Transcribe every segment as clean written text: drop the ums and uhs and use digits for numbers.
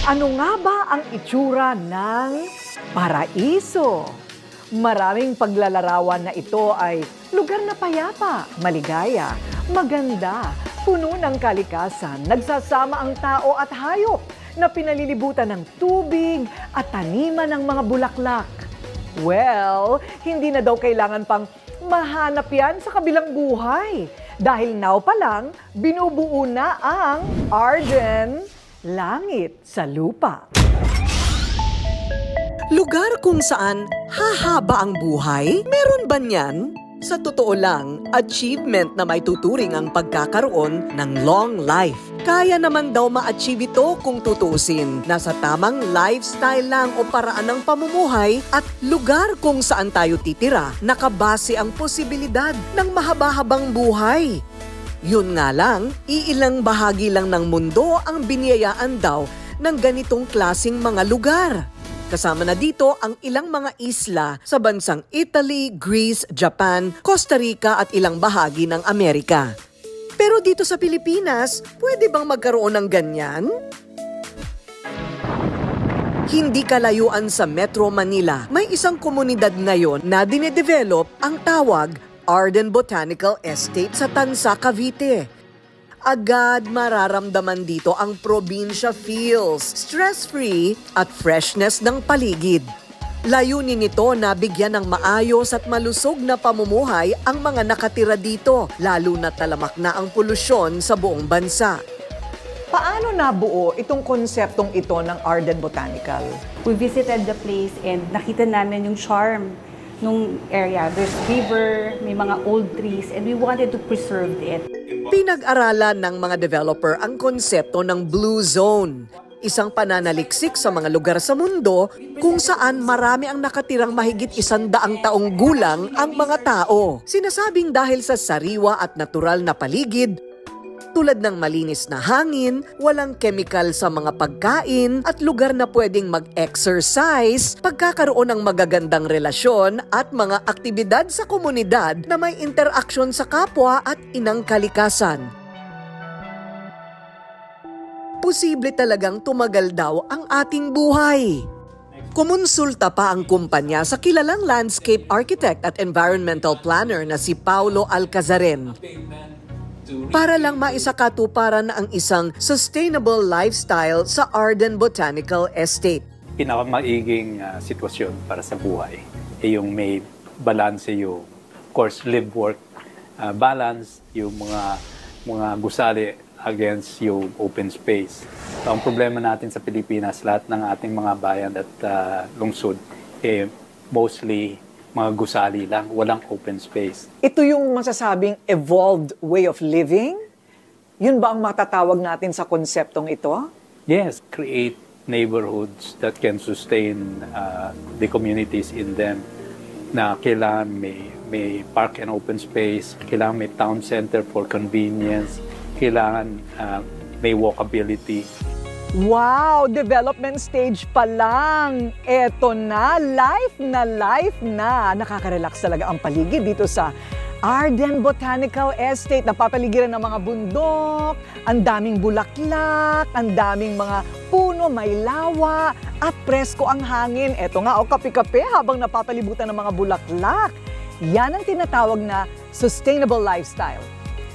Ano nga ba ang itsura ng paraiso? Maraming paglalarawan na ito ay lugar na payapa, maligaya, maganda, puno ng kalikasan, nagsasama ang tao at hayop na pinalilibutan ng tubig at taniman ng mga bulaklak. Well, hindi na daw kailangan pang mahanap yan sa kabilang buhay. Dahil now pa lang, binubuo na ang Arden Langit sa Lupa. Lugar kung saan hahaba ang buhay? Meron ba niyan? Sa totoo lang, achievement na may tuturing ang pagkakaroon ng long life. Kaya naman daw ma-achieve ito kung tutusin. Nasa tamang lifestyle lang o paraan ng pamumuhay at lugar kung saan tayo titira, nakabase ang posibilidad ng mahaba-habang buhay. Yun nga lang, iilang bahagi lang ng mundo ang biniyayaan daw ng ganitong klasing mga lugar. Kasama na dito ang ilang mga isla sa bansang Italy, Greece, Japan, Costa Rica at ilang bahagi ng Amerika. Pero dito sa Pilipinas, pwede bang magkaroon ng ganyan? Hindi kalayuan sa Metro Manila, may isang komunidad ngayon na dinedevelop ang tawag Arden Botanical Estate sa Tansa, Cavite. Agad mararamdaman dito ang probinsya feels, stress-free at freshness ng paligid. Layunin nito na bigyan ng maayos at malusog na pamumuhay ang mga nakatira dito, lalo na talamak na ang polusyon sa buong bansa. Paano nabuo itong konseptong ito ng Arden Botanical? We visited the place and nakita namin yung charm nung area. There's river, may mga old trees, and we wanted to preserve it. Pinag-aralan ng mga developer ang konsepto ng Blue Zone, isang pananaliksik sa mga lugar sa mundo kung saan marami ang nakatirang mahigit 100 taong gulang ang mga tao. Sinasabing dahil sa sariwa at natural na paligid, tulad ng malinis na hangin, walang chemical sa mga pagkain at lugar na pwedeng mag-exercise, pagkakaroon ng magagandang relasyon at mga aktibidad sa komunidad na may interaksyon sa kapwa at inang kalikasan. Posible talagang tumagal daw ang ating buhay. Kumonsulta pa ang kumpanya sa kilalang landscape architect at environmental planner na si Paulo Alcazaren para lang maisakatuparan ang isang sustainable lifestyle sa Arden Botanical Estate. Pinakamaiging sitwasyon para sa buhay ay yung may balance yung course live-work balance, yung mga gusali against yung open space. So, ang problema natin sa Pilipinas, lahat ng ating mga bayan at lungsod, mostly mga gusali lang, walang open space. Ito yung masasabing evolved way of living? Yun ba ang matatawag natin sa konseptong ito? Yes, create neighborhoods that can sustain the communities in them, na kailangan may park and open space, kailangan may town center for convenience, kailangan may walkability. Wow! Development stage pa lang. Eto na, life na. Nakaka-relax talaga ang paligid dito sa Arden Botanical Estate. Napapaligiran ng mga bundok, ang daming bulaklak, ang daming mga puno, may lawa, at presko ang hangin. Eto nga, kape-kape habang napapalibutan ng mga bulaklak. Yan ang tinatawag na sustainable lifestyle.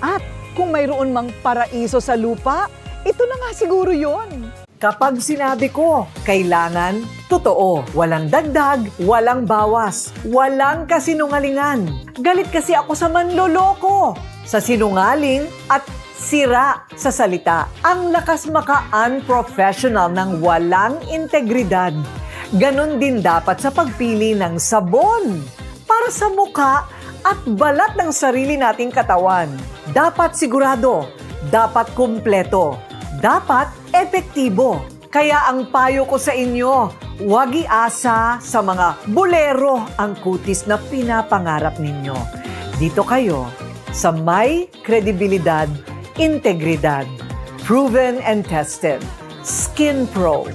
At kung mayroon mang paraiso sa lupa, ito na nga siguro yun. Kapag sinabi ko, kailangan, totoo. Walang dagdag, walang bawas, walang kasinungalingan. Galit kasi ako sa manloloko, sa sinungaling at sira sa salita. Ang lakas maka-unprofessional ng walang integridad. Ganon din dapat sa pagpili ng sabon para sa mukha at balat ng sarili nating katawan. Dapat sigurado, dapat kumpleto, dapat epektibo. Kaya ang payo ko sa inyo, huwag iasa sa mga bolero ang kutis na pinapangarap ninyo. Dito kayo sa may kredibilidad, integridad, proven and tested, Skin Pro.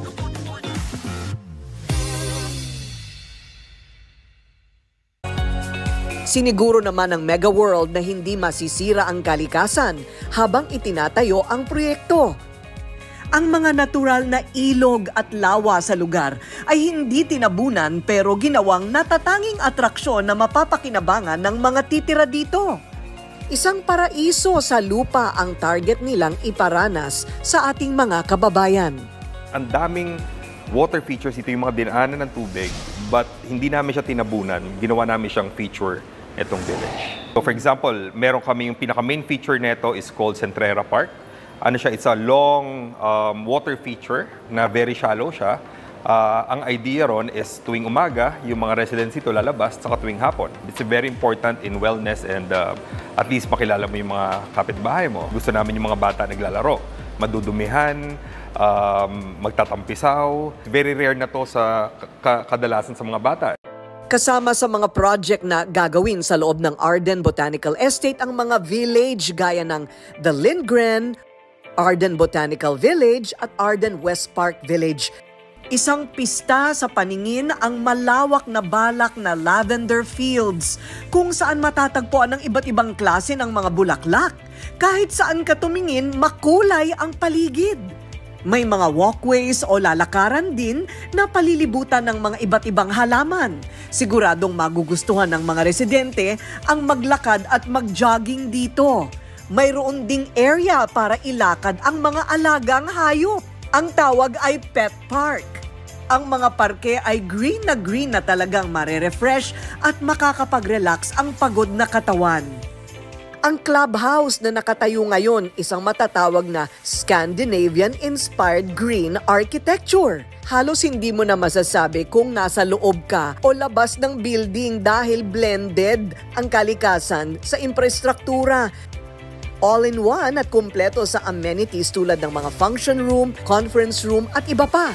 Siniguro naman ng Mega World na hindi masisira ang kalikasan habang itinatayo ang proyekto. Ang mga natural na ilog at lawa sa lugar ay hindi tinabunan pero ginawang natatanging atraksyon na mapapakinabangan ng mga titira dito. Isang paraiso sa lupa ang target nilang iparanas sa ating mga kababayan. Ang daming water features, ito yung mga dinaanan ng tubig, but hindi namin siya tinabunan. Ginawa namin siyang feature itong village. So for example, meron kami yung pinaka-main feature nito is called Centrera Park. It's a long water feature na very shallow siya. Ang idea ron is tuwing umaga, yung mga residents ito lalabas, saka tuwing hapon. It's very important in wellness and at least makilala mo yung mga kapitbahay mo. Gusto namin yung mga bata naglalaro, madudumihan, magtatampisaw. Very rare na to sa kadalasan sa mga bata. Kasama sa mga project na gagawin sa loob ng Arden Botanical Estate ang mga village gaya ng The Lindgren, Arden Botanical Village at Arden West Park Village. Isang pista sa paningin ang malawak na balak na lavender fields kung saan matatagpuan ng iba't ibang klase ng mga bulaklak. Kahit saan ka tumingin, makulay ang paligid. May mga walkways o lalakaran din na palilibutan ng mga iba't ibang halaman. Siguradong magugustuhan ng mga residente ang maglakad at mag-jogging dito. Mayroon ding area para ilakad ang mga alagang hayop. Ang tawag ay Pet Park. Ang mga parke ay green na talagang marerefresh at makakapag-relax ang pagod na katawan. Ang clubhouse na nakatayo ngayon, isang matatawag na Scandinavian-inspired green architecture. Halos hindi mo na masasabi kung nasa loob ka o labas ng building dahil blended ang kalikasan sa infrastruktura. All-in-one at kumpleto sa amenities tulad ng mga function room, conference room at iba pa.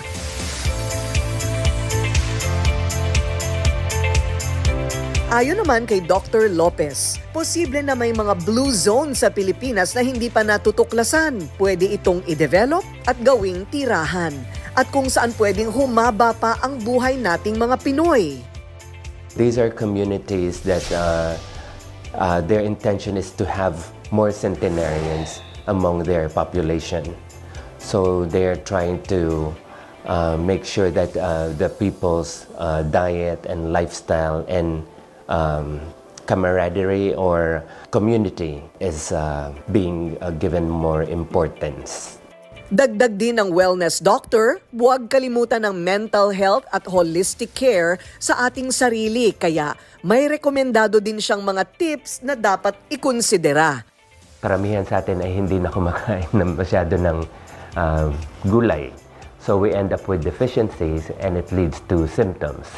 Ayon naman kay Dr. Lopez, posible na may mga blue zone sa Pilipinas na hindi pa natutuklasan. Pwede itong i-develop at gawing tirahan. At kung saan pwedeng humaba pa ang buhay nating mga Pinoy. These are communities that their intention is to have more centenarians among their population. So they're trying to make sure that the people's diet and lifestyle and camaraderie or community is being given more importance. Dagdag din ng wellness doctor, huwag kalimutan ng mental health at holistic care sa ating sarili. Kaya may rekomendado din siyang mga tips na dapat ikonsidera. Karamihan sa atin ay hindi na kumakain ng masyado ng gulay. So we end up with deficiencies and it leads to symptoms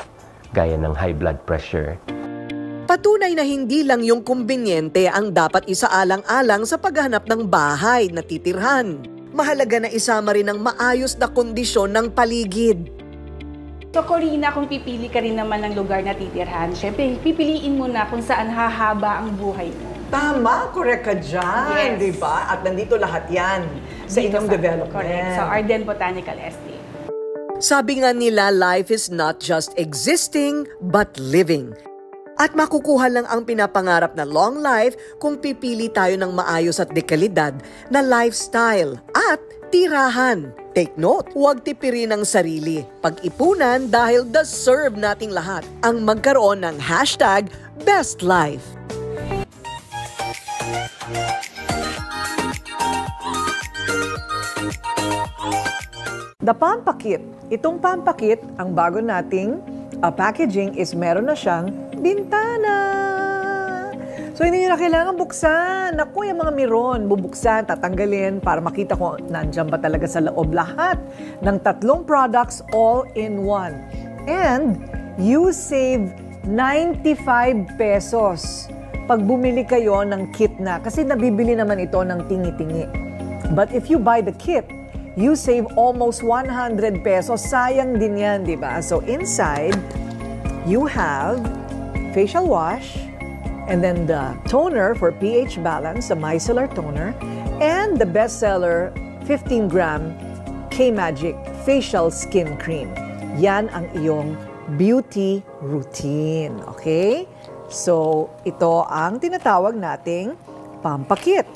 gaya ng high blood pressure. Patunay na hindi lang yung kumbinyente ang dapat isaalang-alang sa paghahanap ng bahay na titirhan. Mahalaga na isama rin ang maayos na kondisyon ng paligid. So Corina, kung pipili ka rin naman ng lugar na titirhan, syempre pipiliin mo na kung saan hahaba ang buhay mo. Tama, correct ka dyan, Yes. di ba? At nandito lahat yan sa Dito inyong development. Correct, sa Arden Botanical Estate. Sabi nga nila, life is not just existing, but living. At makukuha lang ang pinapangarap na long life kung pipili tayo ng maayos at dekalidad na lifestyle at tirahan. Take note, huwag tipirin ang sarili. Pag-ipunan dahil deserve nating lahat ang magkaroon ng #BestLife. The Pampakit. Itong Pampakit, ang bago nating packaging is meron na siyang bintana. So hindi nyo na kailangan buksan. Naku, yung mga miron, bubuksan, tatanggalin para makita kung nandyan ba talaga sa loob lahat ng 3 products all in one. And you save 95 pesos pag bumili kayo ng kit na. Kasi nabibili naman ito ng tingi-tingi. But if you buy the kit, you save almost 100 pesos. Sayang din yan, di ba? So inside, you have facial wash, and then the toner for pH balance, the micellar toner, and the bestseller 15-gram K-Magic Facial Skin Cream. Yan ang iyong beauty routine, okay? So, ito ang tinatawag nating Pampakit.